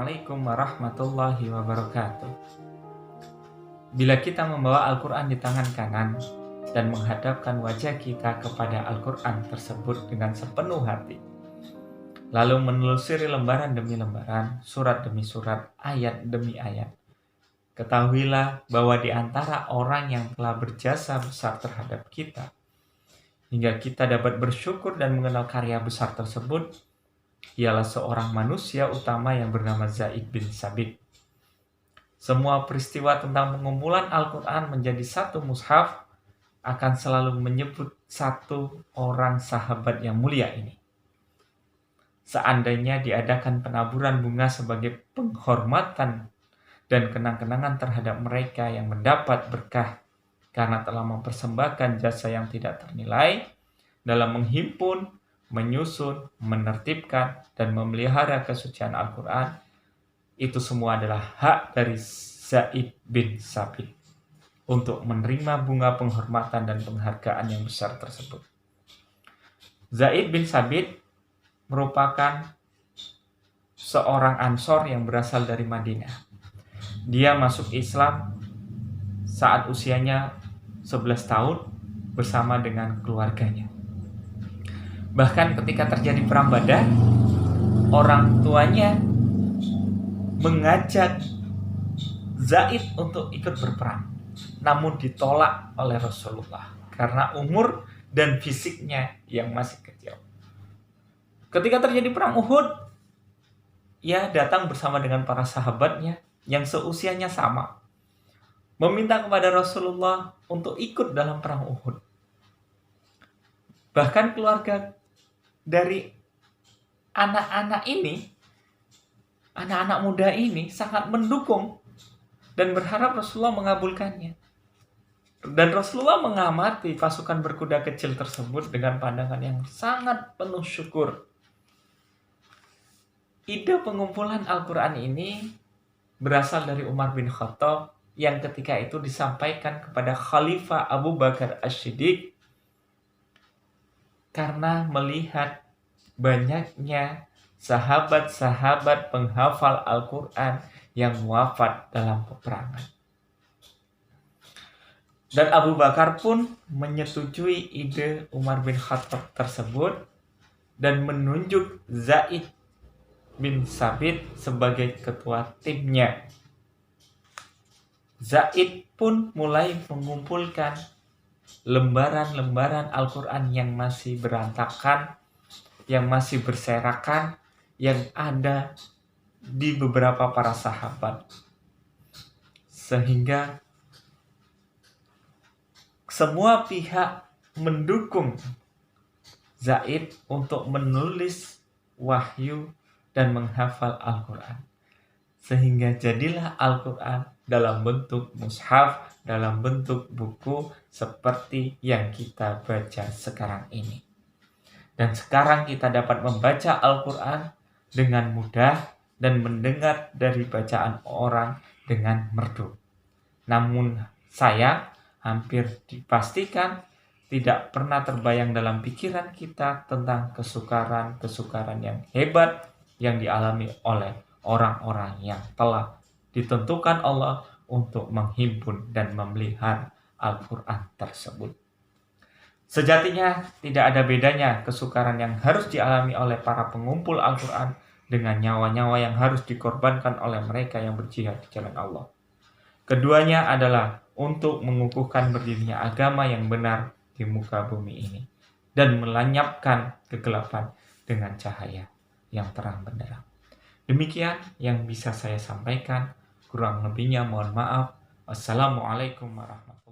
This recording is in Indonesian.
Assalamualaikum warahmatullahi wabarakatuh. Bila kita membawa Al-Quran di tangan kanan dan menghadapkan wajah kita kepada Al-Quran tersebut dengan sepenuh hati, lalu menelusuri lembaran demi lembaran, surat demi surat, ayat demi ayat, ketahuilah bahwa di antara orang yang telah berjasa besar terhadap kita, hingga kita dapat bersyukur dan mengenal karya besar tersebut, ialah seorang manusia utama yang bernama Zaid bin Sabit. Semua peristiwa tentang pengumpulan Al-Quran menjadi satu mushaf akan selalu menyebut satu orang sahabat yang mulia ini. Seandainya diadakan penaburan bunga sebagai penghormatan dan kenang-kenangan terhadap mereka yang mendapat berkah karena telah mempersembahkan jasa yang tidak ternilai dalam menghimpun, menyusun, menertibkan, dan memelihara kesucian Al-Quran, itu semua adalah hak dari Zaid bin Sabit untuk menerima bunga penghormatan dan penghargaan yang besar tersebut. Zaid bin Sabit merupakan seorang Ansor yang berasal dari Madinah. Dia masuk Islam saat usianya 11 tahun bersama dengan keluarganya. Bahkan ketika terjadi perang Badar, orang tuanya mengajak Zaid untuk ikut berperang, namun ditolak oleh Rasulullah karena umur dan fisiknya yang masih kecil. Ketika terjadi perang Uhud, ia datang bersama dengan para sahabatnya yang seusianya sama, meminta kepada Rasulullah untuk ikut dalam perang Uhud. Bahkan keluarga dari anak-anak muda ini sangat mendukung dan berharap Rasulullah mengabulkannya. Dan Rasulullah mengamati pasukan berkuda kecil tersebut dengan pandangan yang sangat penuh syukur. Ide pengumpulan Al-Quran ini berasal dari Umar bin Khattab yang ketika itu disampaikan kepada Khalifah Abu Bakar As-Siddiq karena melihat banyaknya sahabat-sahabat penghafal Al-Quran yang wafat dalam peperangan. Dan Abu Bakar pun menyetujui ide Umar bin Khattab tersebut dan menunjuk Zaid bin Sabit sebagai ketua timnya. Zaid pun mulai mengumpulkan lembaran-lembaran Al-Quran yang masih berantakan, yang masih berserakan, yang ada di beberapa para sahabat. Sehingga semua pihak mendukung Zaid untuk menulis wahyu dan menghafal Al-Quran. Sehingga jadilah Al-Quran dalam bentuk mushaf, dalam bentuk buku seperti yang kita baca sekarang ini. Dan sekarang kita dapat membaca Al-Quran dengan mudah dan mendengar dari bacaan orang dengan merdu. Namun sayang, hampir dipastikan tidak pernah terbayang dalam pikiran kita tentang kesukaran-kesukaran yang hebat yang dialami oleh orang-orang yang telah ditentukan Allah untuk menghimpun dan memelihara Al-Quran tersebut. Sejatinya tidak ada bedanya kesukaran yang harus dialami oleh para pengumpul Al-Quran dengan nyawa-nyawa yang harus dikorbankan oleh mereka yang berjihad di jalan Allah. Keduanya adalah untuk mengukuhkan berdirinya agama yang benar di muka bumi ini dan melenyapkan kegelapan dengan cahaya yang terang benderang. Demikian yang bisa saya sampaikan. Kurang lebihnya mohon maaf. Wassalamualaikum warahmatullahi wabarakatuh.